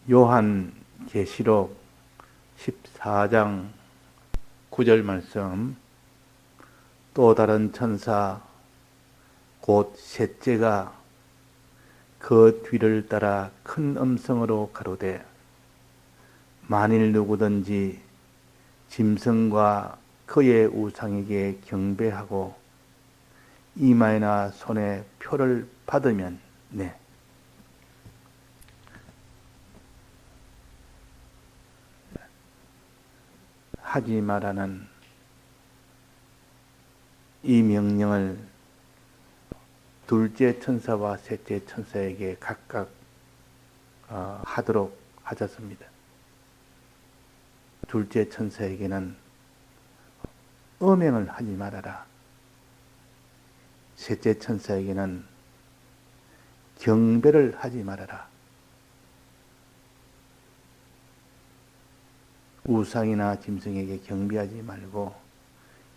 요한계시록 14장 9절 말씀. 또 다른 천사 곧 셋째가 그 뒤를 따라 큰 음성으로 가로되 만일 누구든지 짐승과 그의 우상에게 경배하고 이마에나 손에 표를 받으면 하지 말라는 이 명령을 둘째 천사와 셋째 천사에게 각각 하도록 하셨습니다. 둘째 천사에게는 음행을 하지 말아라. 셋째 천사에게는 경배를 하지 말아라. 우상이나 짐승에게 경배하지 말고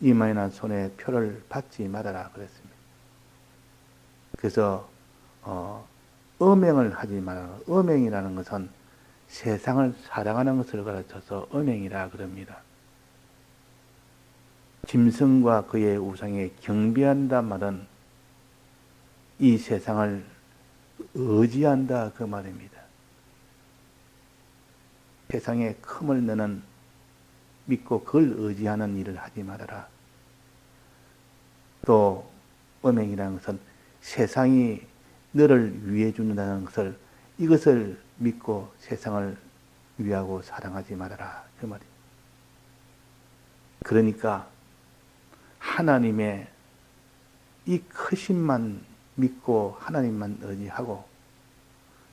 이마에나 손에 표를 받지 말아라 그랬습니다. 그래서 음행을 하지 말아라. 음행이라는 것은 세상을 사랑하는 것을 가르쳐서 음행이라 그럽니다. 짐승과 그의 우상에 경배한다 말은 이 세상을 의지한다 그 말입니다. 세상에 큼을 너는 믿고 그걸 의지하는 일을 하지 말아라. 또 음행이라는 것은 세상이 너를 위해 준다는 것을 이것을 믿고 세상을 위하고 사랑하지 말아라 그 말이에요. 그러니까 하나님의 이 크심만 믿고 하나님만 의지하고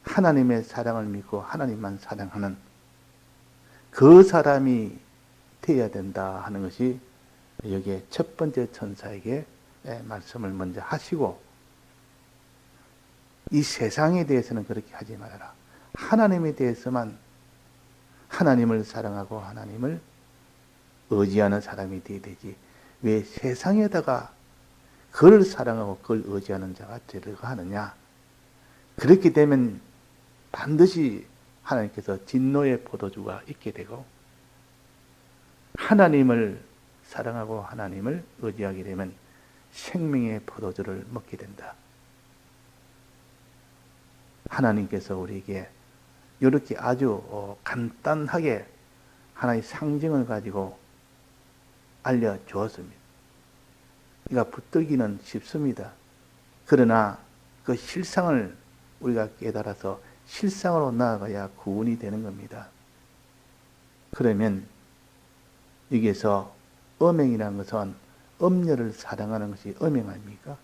하나님의 사랑을 믿고 하나님만 사랑하는 그 사람이 되어야 된다 하는 것이 여기에 첫 번째 천사에게 말씀을 먼저 하시고, 이 세상에 대해서는 그렇게 하지 말아라. 하나님에 대해서만 하나님을 사랑하고 하나님을 의지하는 사람이 되어야 되지, 왜 세상에다가 그를 사랑하고 그를 의지하는 자가 되려고 하느냐. 그렇게 되면 반드시 하나님께서 진노의 포도주가 있게 되고, 하나님을 사랑하고 하나님을 의지하게 되면 생명의 포도주를 먹게 된다. 하나님께서 우리에게 이렇게 아주 간단하게 하나의 상징을 가지고 알려주었습니다. 그러니까 붙들기는 쉽습니다. 그러나 그 실상을 우리가 깨달아서 실상으로 나아가야 구원이 되는 겁니다. 그러면 여기에서 음행이라는 것은 음녀를 사랑하는 것이 음행 아닙니까?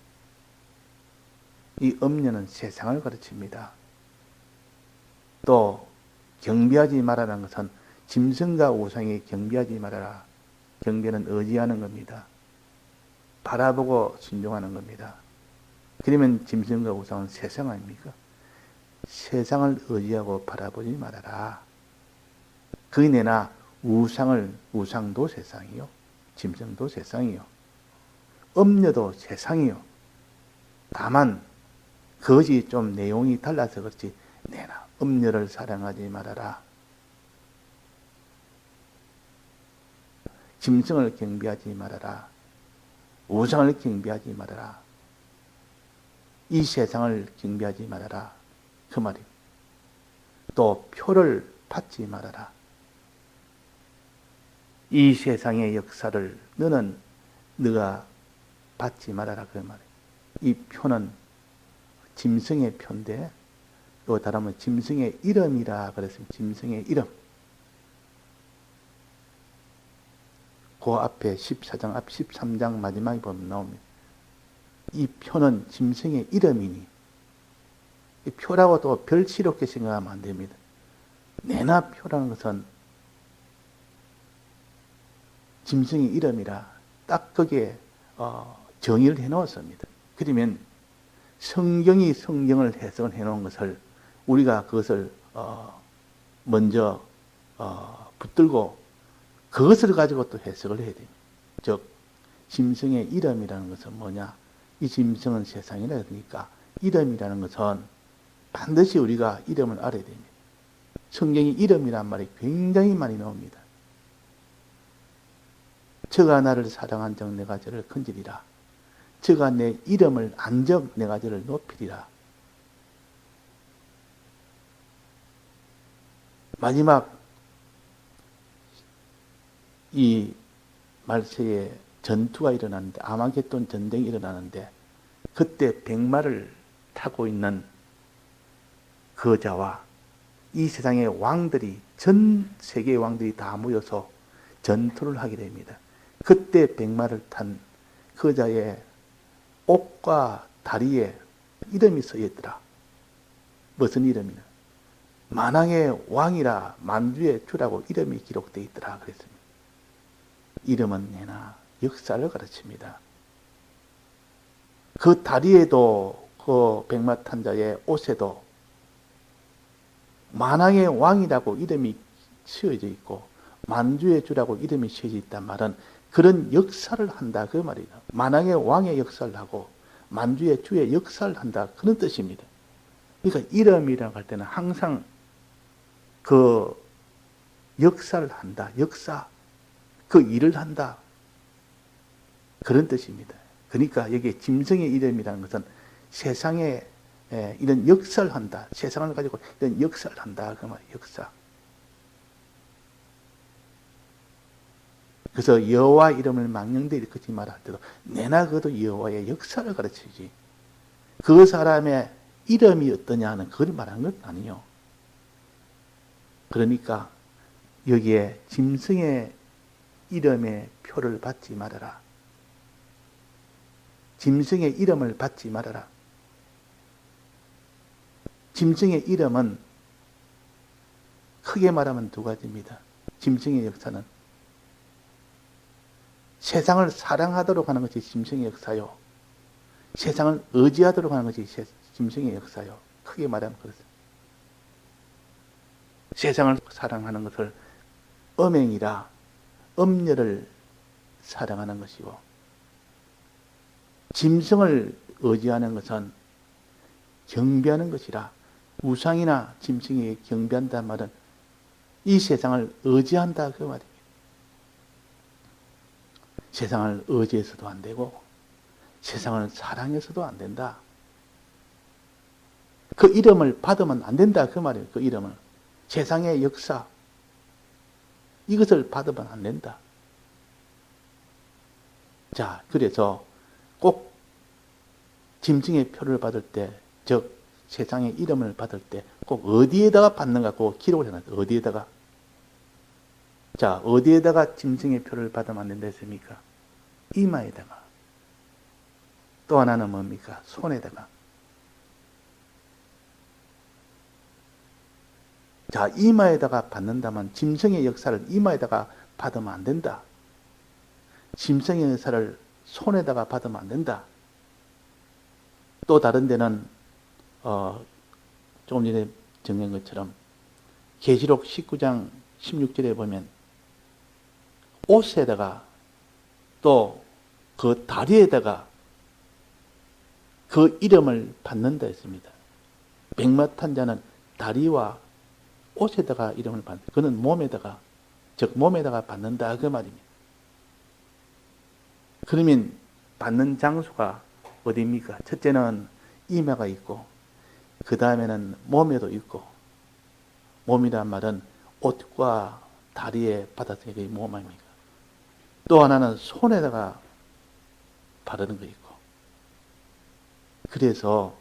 이 음녀는 세상을 가르칩니다. 또 경배하지 말아라는 것은 짐승과 우상에 경배하지 말아라. 경배는 의지하는 겁니다. 바라보고 순종하는 겁니다. 그러면 짐승과 우상은 세상 아닙니까? 세상을 의지하고 바라보지 말아라. 그이내나 우상도 세상이요, 짐승도 세상이요, 음녀도 세상이요. 다만 그것이 좀 내용이 달라서 그렇지, 내나 음녀를 사랑하지 말아라. 짐승을 경배하지 말아라. 우상을 경배하지 말아라. 이 세상을 경배하지 말아라. 그 말이에요. 또 표를 받지 말아라. 이 세상의 역사를 너가 받지 말아라 그 말이에요. 이 표는 짐승의 표인데, 또 다르면 짐승의 이름이라 그랬습니다. 짐승의 이름. 그 앞에 14장 앞 13장 마지막에 보면 나옵니다. 이 표는 짐승의 이름이니, 이 표라고 또 별치롭게 생각하면 안 됩니다. 내나 표라는 것은 짐승의 이름이라 딱 거기에 정의를 해놓았습니다. 그러면 성경이 성경을 해석을 해놓은 것을 우리가 그것을 먼저 붙들고 그것을 가지고 또 해석을 해야 됩니다. 즉 짐승의 이름이라는 것은 뭐냐? 이 짐승은 세상이라 그러니까 이름이라는 것은 반드시 우리가 이름을 알아야 됩니다. 성경이 이름이란 말이 굉장히 많이 나옵니다. 저가 나를 사랑한 적 내가 저를 건지리라. 저가 내 이름을 안 적 내가 저를 높이리라. 마지막 이 말세에 전투가 일어나는데, 아마겟돈 전쟁이 일어나는데, 그때 백마를 타고 있는 그자와 이 세상의 왕들이, 전 세계의 왕들이 다 모여서 전투를 하게 됩니다. 그때 백마를 탄 그자의 옷과 다리에 이름이 써 있더라. 무슨 이름이냐? 만왕의 왕이라 만주의 주라고 이름이 기록되어 있더라 그랬습니다. 이름은 내나 역사를 가르칩니다. 그 다리에도, 그 백마 탄 자의 옷에도 만왕의 왕이라고 이름이 씌어져 있고 만주의 주라고 이름이 씌어져 있단 말은 그런 역사를 한다 그 말이에요. 만왕의 왕의 역사를 하고 만주의 주의 역사를 한다 그런 뜻입니다. 그러니까 이름이라고 할 때는 항상 그 역사를 한다. 역사. 그 일을 한다. 그런 뜻입니다. 그러니까 여기에 짐승의 이름이라는 것은 세상에 이런 역사를 한다. 세상을 가지고 이런 역사를 한다. 그 말이에요. 역사. 그래서 여호와 이름을 망령되이 일컫지 말아 할 때도 내나 그도 여호와의 역사를 가르치지. 그 사람의 이름이 어떠냐는 그걸 말하는 건 아니요. 그러니까 여기에 짐승의 이름의 표를 받지 말아라. 짐승의 이름을 받지 말아라. 짐승의 이름은 크게 말하면 두 가지입니다. 짐승의 역사는 세상을 사랑하도록 하는 것이 짐승의 역사요. 세상을 의지하도록 하는 것이 짐승의 역사요. 크게 말하면 그렇습니다. 세상을 사랑하는 것을 음행이라 음녀를 사랑하는 것이고, 짐승을 의지하는 것은 경배하는 것이라. 우상이나 짐승이 경배한다는 말은 이 세상을 의지한다 그 말입니다. 세상을 의지해서도 안 되고 세상을 사랑해서도 안 된다. 그 이름을 받으면 안 된다 그 말이에요. 그 이름을. 세상의 역사, 이것을 받으면 안 된다. 자, 그래서 꼭 짐승의 표를 받을 때, 즉 세상의 이름을 받을 때 꼭 어디에다가 받는가 꼭 기록을 해놨어요. 어디에다가. 자, 어디에다가 짐승의 표를 받으면 안 된다 했습니까? 이마에다가. 또 하나는 뭡니까? 손에다가. 자, 이마에다가 받는다면 짐승의 역사를 이마에다가 받으면 안 된다. 짐승의 역사를 손에다가 받으면 안 된다. 또 다른 데는 조금 전에 정한 것처럼 계시록 19장 16절에 보면 옷에다가 또 그 다리에다가 그 이름을 받는다 했습니다. 백마 탄 자는 다리와 옷에다가 이름을 받는다. 그는 몸에다가, 즉 몸에다가 받는다 그 말입니다. 그러면 받는 장소가 어디입니까? 첫째는 이마가 있고 그 다음에는 몸에도 있고, 몸이란 말은 옷과 다리에 받았던 게 몸 아닙니까? 또 하나는 손에다가 바르는 거 있고. 그래서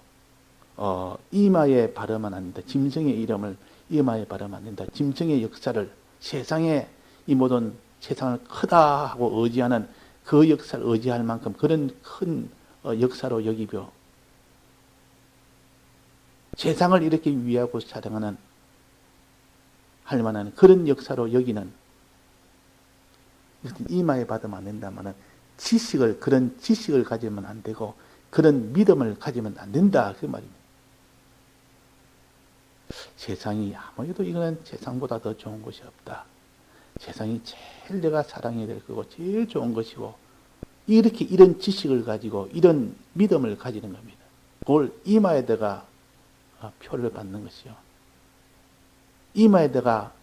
이마에 바르면 안 된다. 짐승의 이름을 이마에 바르면 안 된다. 짐승의 역사를, 세상에 이 모든 세상을 크다 하고 의지하는 그 역사를 의지할 만큼 그런 큰 역사로 여기며 세상을 이렇게 위하고 사랑하는 할 만한 그런 역사로 여기는, 이마에 받으면 안 된다면은 지식을, 그런 지식을 가지면 안 되고 그런 믿음을 가지면 안 된다 그 말입니다. 세상이 아무래도 이거는 세상보다 더 좋은 것이 없다. 세상이 제일 내가 사랑해야 될 거고 제일 좋은 것이고, 이렇게 이런 지식을 가지고 이런 믿음을 가지는 겁니다. 그걸 이마에다가 표를 받는 것이요. 이마에다가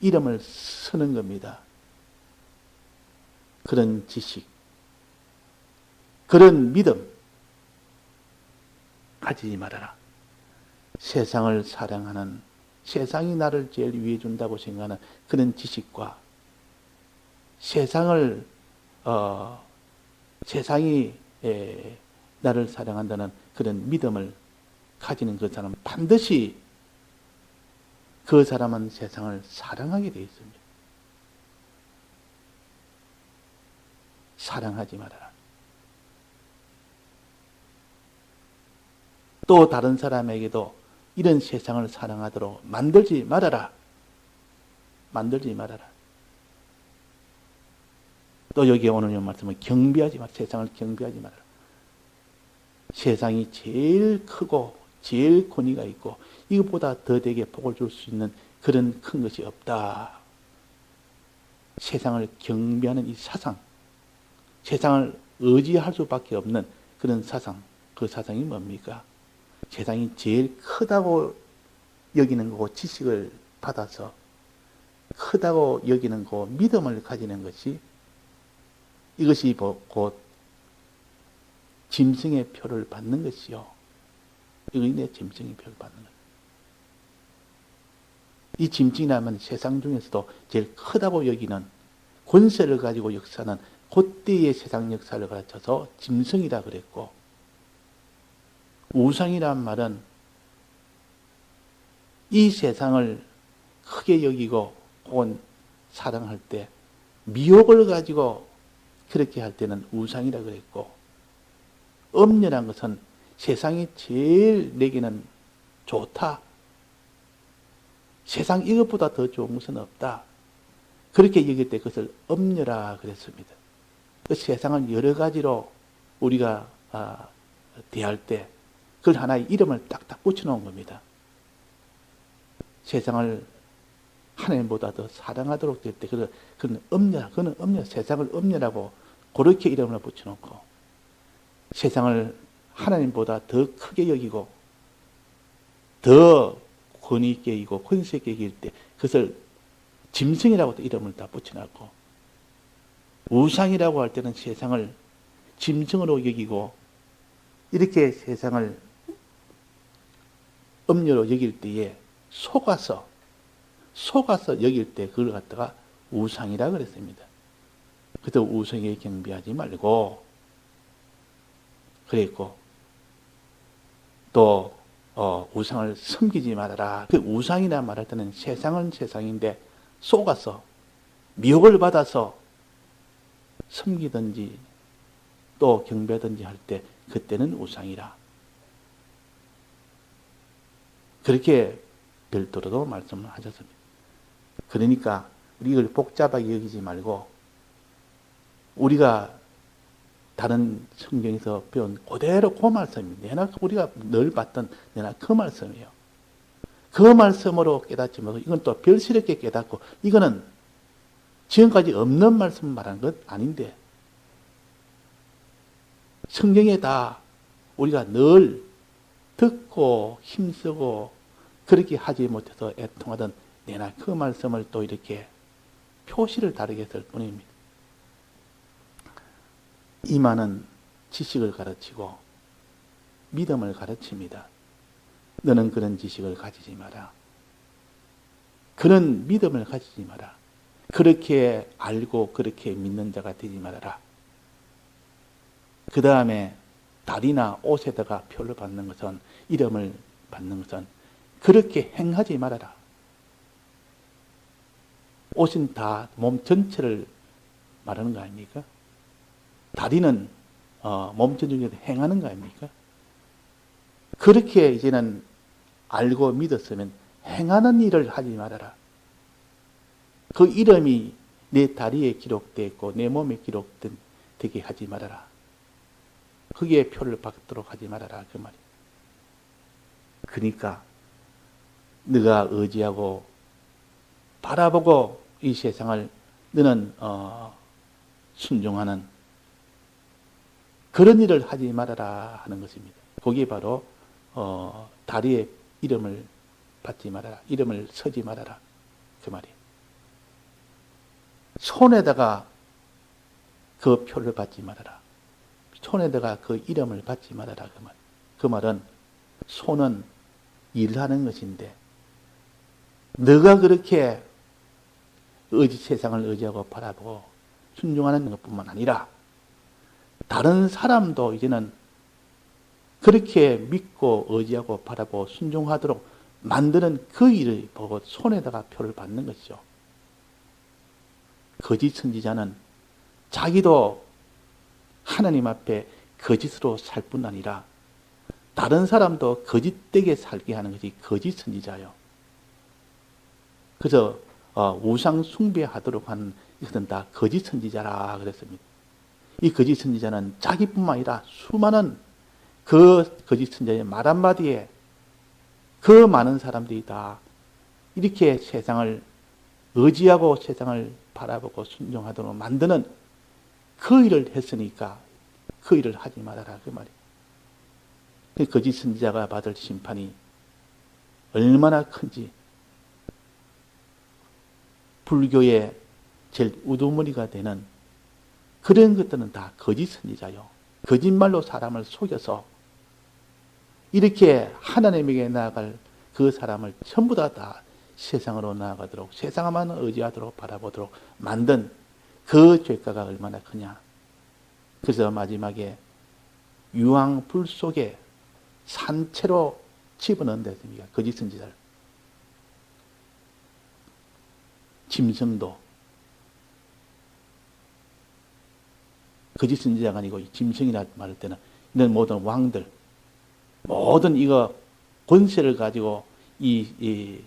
이름을 쓰는 겁니다. 그런 지식, 그런 믿음 가지지 말아라. 세상을 사랑하는, 세상이 나를 제일 위해 준다고 생각하는 그런 지식과 세상이 나를 사랑한다는 그런 믿음을 가지는 그 사람은 반드시 그 사람은 세상을 사랑하게 되어 있습니다. 사랑하지 말아라. 또 다른 사람에게도 이런 세상을 사랑하도록 만들지 말아라. 만들지 말아라. 또 여기에 오늘 이 말씀은 경비하지 마라. 세상을 경비하지 말아라. 세상이 제일 크고 제일 권위가 있고 이것보다 더 되게 복을 줄 수 있는 그런 큰 것이 없다. 세상을 경비하는 이 사상, 세상을 의지할 수밖에 없는 그런 사상, 그 사상이 뭡니까? 세상이 제일 크다고 여기는 거고 지식을 받아서 크다고 여기는 거 믿음을 가지는 것이 이것이 곧 짐승의 표를 받는 것이요. 의인의 짐승의 표를 받는 것. 이 짐승이라면 세상 중에서도 제일 크다고 여기는 권세를 가지고 역사는 그때의 세상 역사를 가르쳐서 짐승이라 그랬고, 우상이란 말은 이 세상을 크게 여기고 혹은 사랑할 때 미혹을 가지고 그렇게 할 때는 우상이라 그랬고, 엄녀란 것은 세상이 제일 내게는 좋다. 세상 이것보다 더 좋은 것은 없다. 그렇게 여길 때 그것을 엄녀라 그랬습니다. 그 세상을 여러 가지로 우리가 대할 때 그걸 하나의 이름을 딱딱 붙여놓은 겁니다. 세상을 하나님보다 더 사랑하도록 될 때 그건 엄녀라. 그는 엄녀, 세상을 엄녀라고 그렇게 이름을 붙여놓고 세상을 하나님보다 더 크게 여기고 더 권위 있게 여기고 권세 있게 여길 때 그것을 짐승이라고 이름을 다 붙여놨고, 우상이라고 할 때는 세상을 짐승으로 여기고 이렇게 세상을 엄녀로 여길 때에 속아서 여길 때 그걸 갖다가 우상이라 그랬습니다. 그래서 우상에 경배하지 말고 그랬고, 또 우상을 섬기지 말아라. 그 우상이라 말할 때는 세상은 세상인데 속아서 미혹을 받아서 섬기든지 또 경배하든지 할 때 그때는 우상이라. 그렇게 별도로도 말씀을 하셨습니다. 그러니까 이걸 복잡하게 여기지 말고 우리가 다른 성경에서 배운 그대로 그 말씀입니다. 우리가 늘 봤던 그 말씀이에요. 그 말씀으로 깨닫지 말고 이건 또 별스럽게 깨닫고 이거는 지금까지 없는 말씀 말하는 것 아닌데 성경에 다 우리가 늘 듣고 힘쓰고 그렇게 하지 못해서 애통하던 내나 그 말씀을 또 이렇게 표시를 다르게 했을 뿐입니다. 이마는 지식을 가르치고 믿음을 가르칩니다. 너는 그런 지식을 가지지 마라. 그런 믿음을 가지지 마라. 그렇게 알고 그렇게 믿는 자가 되지 말아라. 그 다음에 다리나 옷에다가 표를 받는 것은, 이름을 받는 것은 그렇게 행하지 말아라. 옷은 다 몸 전체를 말하는 거 아닙니까? 다리는 몸 전체를 행하는 거 아닙니까? 그렇게 이제는 알고 믿었으면 행하는 일을 하지 말아라. 그 이름이 내 다리에 기록되어 있고 내 몸에 기록되게 하지 말아라. 거기에 표를 받도록 하지 말아라. 그 말이에요. 그러니까 네가 의지하고 바라보고 이 세상을 너는 순종하는 그런 일을 하지 말아라 하는 것입니다. 거기에 바로 다리에 이름을 받지 말아라. 이름을 서지 말아라. 그 말이에요. 손에다가 그 표를 받지 말아라. 손에다가 그 이름을 받지 말아라. 그 말. 그 말은 손은 일하는 것인데 너가 그렇게 세상을 의지하고 바라보고 순종하는 것뿐만 아니라 다른 사람도 이제는 그렇게 믿고 의지하고 바라보고 순종하도록 만드는 그 일을 보고 손에다가 표를 받는 것이죠. 거짓 선지자는 자기도 하나님 앞에 거짓으로 살 뿐 아니라 다른 사람도 거짓되게 살게 하는 것이 거짓 선지자예요. 그래서 우상 숭배하도록 하는 이것은 다 거짓 선지자라 그랬습니다. 이 거짓 선지자는 자기뿐만 아니라 수많은 그 거짓 선지자의 말 한마디에 그 많은 사람들이 다 이렇게 세상을 의지하고 세상을 바라보고 순종하도록 만드는 그 일을 했으니까 그 일을 하지 말아라 그 말이에요. 그 거짓 선지자가 받을 심판이 얼마나 큰지 불교의 제일 우두머리가 되는 그런 것들은 다 거짓 선지자요. 거짓말로 사람을 속여서 이렇게 하나님에게 나아갈 그 사람을 전부 다 세상으로 나아가도록 세상만 의지하도록 바라보도록 만든 그 죄가가 얼마나 크냐. 그래서 마지막에 유황불 속에 산채로 집어넣은 데입니다. 거짓 선지자를. 짐승도 거짓 선지자가 아니고 짐승이라 말할 때는 이런 모든 왕들 모든 이거 권세를 가지고 이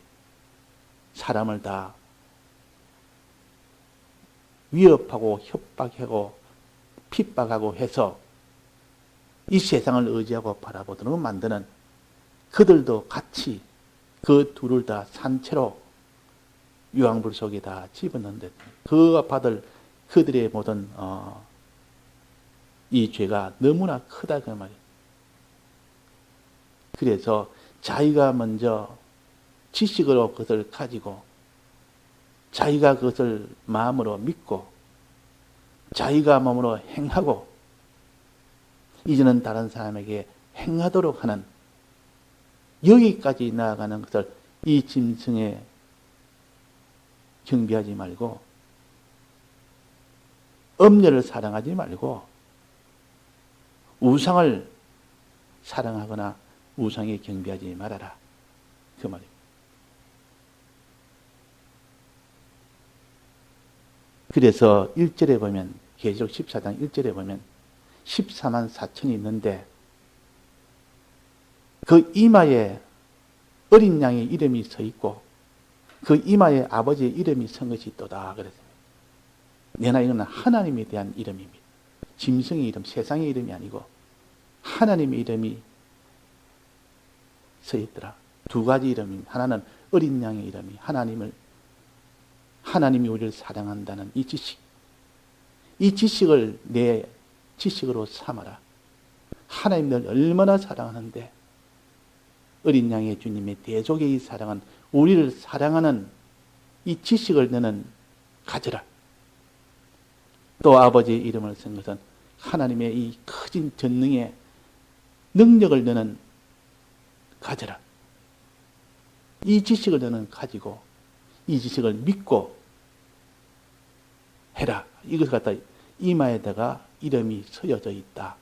사람을 다 위협하고 협박하고 핍박하고 해서 이 세상을 의지하고 바라보도록 만드는 그들도 같이 그 둘을 다 산채로 유황불 속에 다 집어넣는데 그가 받을 그들의 모든 이 죄가 너무나 크다 그 말이에요. 그래서 자기가 먼저 지식으로 그것을 가지고 자기가 그것을 마음으로 믿고 자기가 몸으로 행하고 이제는 다른 사람에게 행하도록 하는 여기까지 나아가는 것을 이 짐승에 경비하지 말고 음녀를 사랑하지 말고 우상을 사랑하거나 우상에 경비하지 말아라. 그 말입니다. 그래서 1절에 보면 계시록 14장 1절에 보면 14만 4천이 있는데 그 이마에 어린 양의 이름이 서 있고 그 이마에 아버지의 이름이 선 것이 있도다 그랬습니다. 내나 이거는 하나님에 대한 이름입니다. 짐승의 이름, 세상의 이름이 아니고 하나님의 이름이 서 있더라. 두 가지 이름입니다. 하나는 어린 양의 이름이 하나님이 우리를 사랑한다는 이 지식. 이 지식을 내 지식으로 삼아라. 하나님을 얼마나 사랑하는데 어린 양의 주님의 대속의 이 사랑은 우리를 사랑하는 이 지식을 너는 가져라. 또 아버지의 이름을 쓴 것은 하나님의 이 크진 전능의 능력을 너는 가져라. 이 지식을 너는 가지고 이 지식을 믿고 해라. 이것을 갖다 이마에다가 이름이 서여져 있다.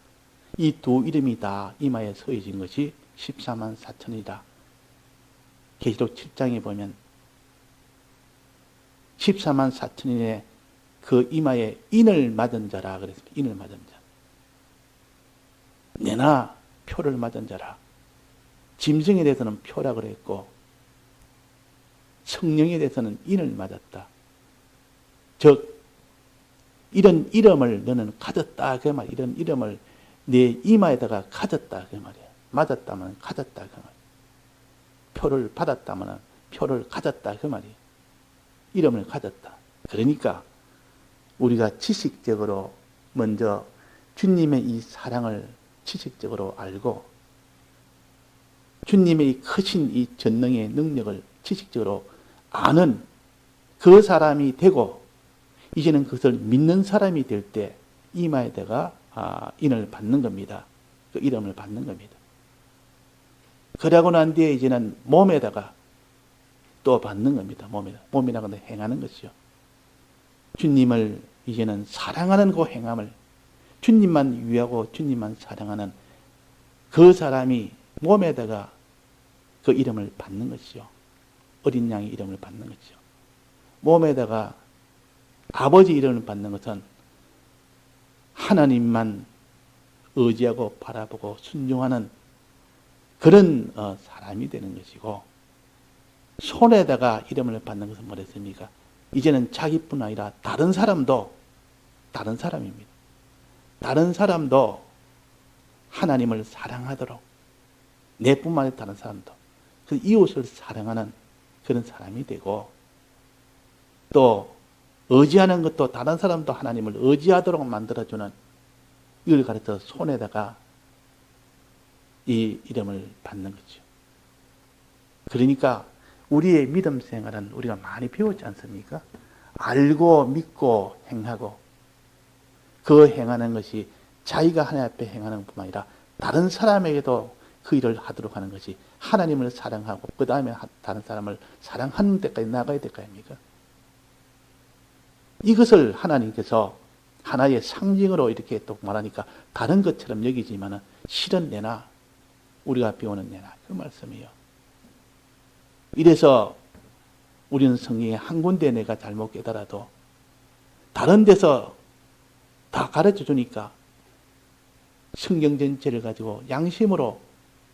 이 두 이름이 다 이마에 서여진 것이 14만 4천이다. 계시록 7장에 보면 14만 4천인의 그 이마에 인을 맞은 자라 그랬습니다. 인을 맞은 자. 내나 표를 맞은 자라. 짐승에 대해서는 표라 그랬고 성령에 대해서는 인을 맞았다. 즉 이런 이름을 너는 가졌다 그 말. 이런 이름을 내 이마에다가 가졌다 그 말이야. 맞았다면 가졌다 그 말. 표를 받았다면 표를 가졌다 그 말이야. 이름을 가졌다. 그러니까 우리가 지식적으로 먼저 주님의 이 사랑을 지식적으로 알고 주님의 이 크신 이 전능의 능력을 지식적으로 아는 그 사람이 되고 이제는 그것을 믿는 사람이 될 때 이마에다가 인을 받는 겁니다. 그 이름을 받는 겁니다. 그러고 난 뒤에 이제는 몸에다가 또 받는 겁니다. 몸이라고 행하는 것이요. 주님을 이제는 사랑하는 그 행함을 주님만 위하고 주님만 사랑하는 그 사람이 몸에다가 그 이름을 받는 것이요. 어린 양의 이름을 받는 것이요. 몸에다가 아버지 이름을 받는 것은 하나님만 의지하고 바라보고 순종하는 그런 사람이 되는 것이고, 손에다가 이름을 받는 것은 뭐랬습니까? 이제는 자기뿐 아니라 다른 사람도 다른 사람입니다. 다른 사람도 하나님을 사랑하도록, 내뿐만 아니라 다른 사람도 그 이웃을 사랑하는 그런 사람이 되고, 또 의지하는 것도 다른 사람도 하나님을 의지하도록 만들어주는, 이걸 가르쳐 손에다가 이 이름을 받는 거죠. 그러니까 우리의 믿음 생활은 우리가 많이 배웠지 않습니까? 알고 믿고 행하고, 그 행하는 것이 자기가 하나님 앞에 행하는 것뿐만 아니라 다른 사람에게도 그 일을 하도록 하는 것이 하나님을 사랑하고 그 다음에 다른 사람을 사랑하는 데까지 나가야 될 거 아닙니까? 이것을 하나님께서 하나의 상징으로 이렇게 또 말하니까 다른 것처럼 여기지만은 실은 내나, 우리가 배우는 내나, 그 말씀이에요. 이래서 우리는 성경에 한 군데 내가 잘못 깨달아도 다른 데서 다 가르쳐 주니까 성경 전체를 가지고 양심으로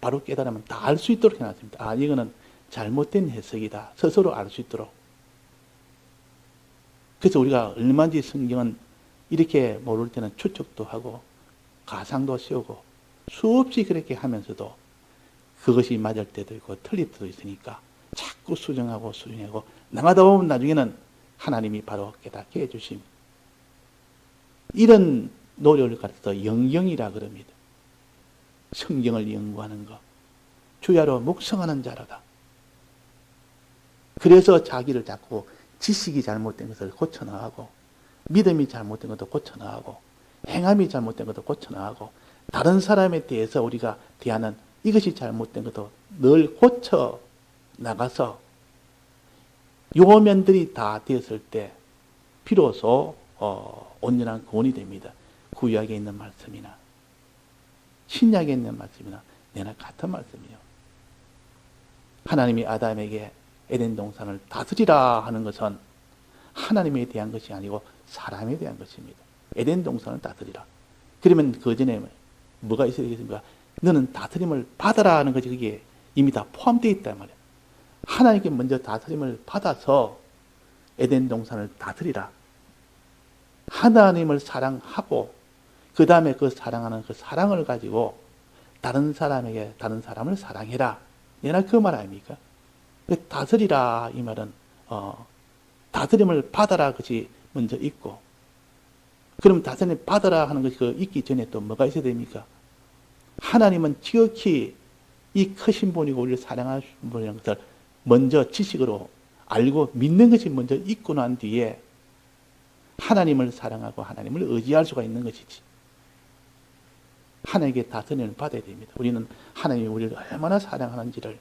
바로 깨달으면 다 알 수 있도록 해놨습니다. 이거는 잘못된 해석이다. 스스로 알 수 있도록. 그래서 우리가 얼마든지 성경은 이렇게 모를 때는 추측도 하고 가상도 세우고 수없이 그렇게 하면서도 그것이 맞을 때도 있고 틀릴 때도 있으니까 자꾸 수정하고 나가다 보면 나중에는 하나님이 바로 깨닫게 해주십니다. 이런 노력을 가르쳐서 영경이라 그럽니다. 성경을 연구하는 것. 주야로 묵상하는 자로다. 그래서 자기를 자꾸 지식이 잘못된 것을 고쳐나가고, 믿음이 잘못된 것도 고쳐나가고, 행함이 잘못된 것도 고쳐나가고, 다른 사람에 대해서 우리가 대하는 이것이 잘못된 것도 늘 고쳐나가서 요면들이 다 되었을 때 비로소 온전한 구원이 됩니다. 구약에 있는 말씀이나 신약에 있는 말씀이나 내나 같은 말씀이요. 하나님이 아담에게 에덴 동산을 다스리라 하는 것은 하나님에 대한 것이 아니고 사람에 대한 것입니다. 에덴 동산을 다스리라. 그러면 그 전에 뭐가 있어야 되겠습니까? 너는 다스림을 받아라 하는 것이 그게 이미 다 포함되어 있단 말이에요. 하나님께 먼저 다스림을 받아서 에덴 동산을 다스리라. 하나님을 사랑하고 그 다음에 그 사랑하는 그 사랑을 가지고 다른 사람에게 다른 사람을 사랑해라. 얘나 그 말 아닙니까? 다스리라 이 말은 다스림을 받아라 것이 먼저 있고, 그럼 다스림을 받아라 하는 것이 있기 전에 또 뭐가 있어야 됩니까? 하나님은 지극히 이 크신 분이고 우리를 사랑하시는 분이라는 것을 먼저 지식으로 알고 믿는 것이 먼저 있고 난 뒤에 하나님을 사랑하고 하나님을 의지할 수가 있는 것이지. 하나님께 다스림을 받아야 됩니다. 우리는 하나님이 우리를 얼마나 사랑하는지를,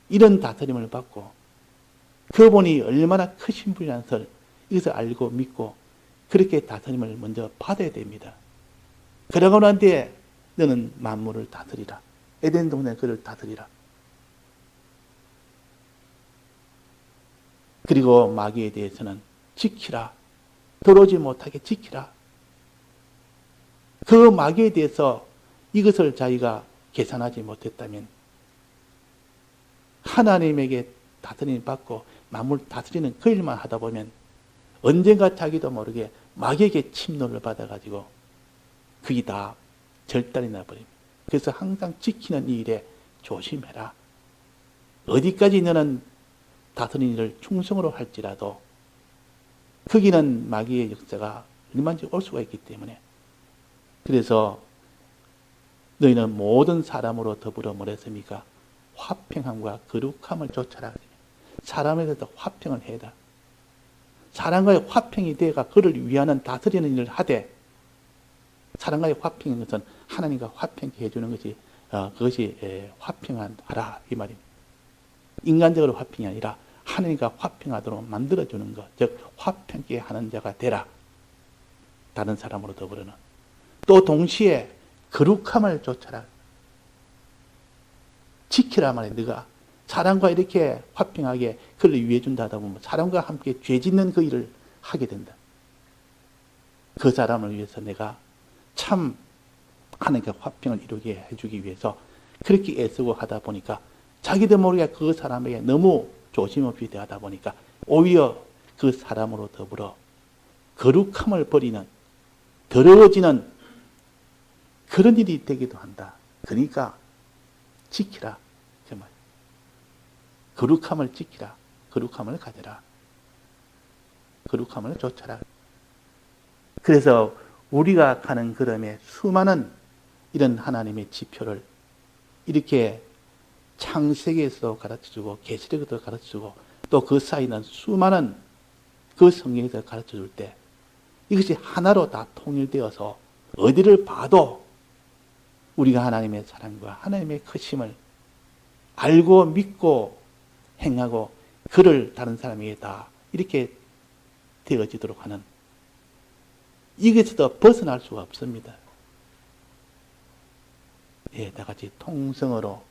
이런 다스림을 받고 그분이 얼마나 크신 분이라는 것을 이것을 알고 믿고 그렇게 다스림을 먼저 받아야 됩니다. 그러고 난 뒤에 너는 만물을 다스리라. 에덴 동산에 그를 다스리라. 그리고 마귀에 대해서는 지키라. 들어오지 못하게 지키라. 그 마귀에 대해서 이것을 자기가 계산하지 못했다면 하나님에게 다스림을 받고 만물 다스리는 그 일만 하다 보면 언젠가 자기도 모르게 마귀에게 침노를 받아가지고 그게 다 절단이 나버립니다. 그래서 항상 지키는 이 일에 조심해라. 어디까지 너는 다스리는 일을 충성으로 할지라도 거기는 마귀의 역사가 얼마든지 올 수가 있기 때문에, 그래서 너희는 모든 사람으로 더불어 뭐랬습니까? 화평함과 거룩함을 쫓아라. 사람에 대해서 화평을 해다. 사람과의 화평이 되어가 그를 위하는 다스리는 일을 하되, 사람과의 화평인 것은 하나님과 화평케 해주는 것이 그것이 화평하라 이 말입니다. 인간적으로 화평이 아니라 하나님과 화평하도록 만들어주는 것, 즉 화평케 하는 자가 되라. 다른 사람으로 더불어는. 또 동시에 거룩함을 쫓아라. 지키라 말이야. 네가 사람과 이렇게 화평하게 그를 위해 준다 하다 보면 사람과 함께 죄 짓는 그 일을 하게 된다. 그 사람을 위해서 내가 참 하나님과 화평을 이루게 해주기 위해서 그렇게 애쓰고 하다 보니까 자기도 모르게 그 사람에게 너무 조심 없이 대하다 보니까 오히려 그 사람으로 더불어 거룩함을 버리는, 더러워지는 그런 일이 되기도 한다. 그러니까 지키라. 그 말. 거룩함을 지키라. 거룩함을 가져라. 거룩함을 쫓아라. 그래서 우리가 가는 걸음에 수많은 이런 하나님의 지표를 이렇게 창세기에서 가르쳐주고 계시록에서 가르쳐주고 또 그 사이는 수많은 그 성경에서 가르쳐줄 때 이것이 하나로 다 통일되어서 어디를 봐도 우리가 하나님의 사랑과 하나님의 크심을 알고 믿고 행하고 그를 다른 사람에게 다 이렇게 되어지도록 하는, 이것에서 벗어날 수가 없습니다. 예, 다 같이 통성으로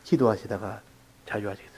기도하시다가 자유하시겠습니다.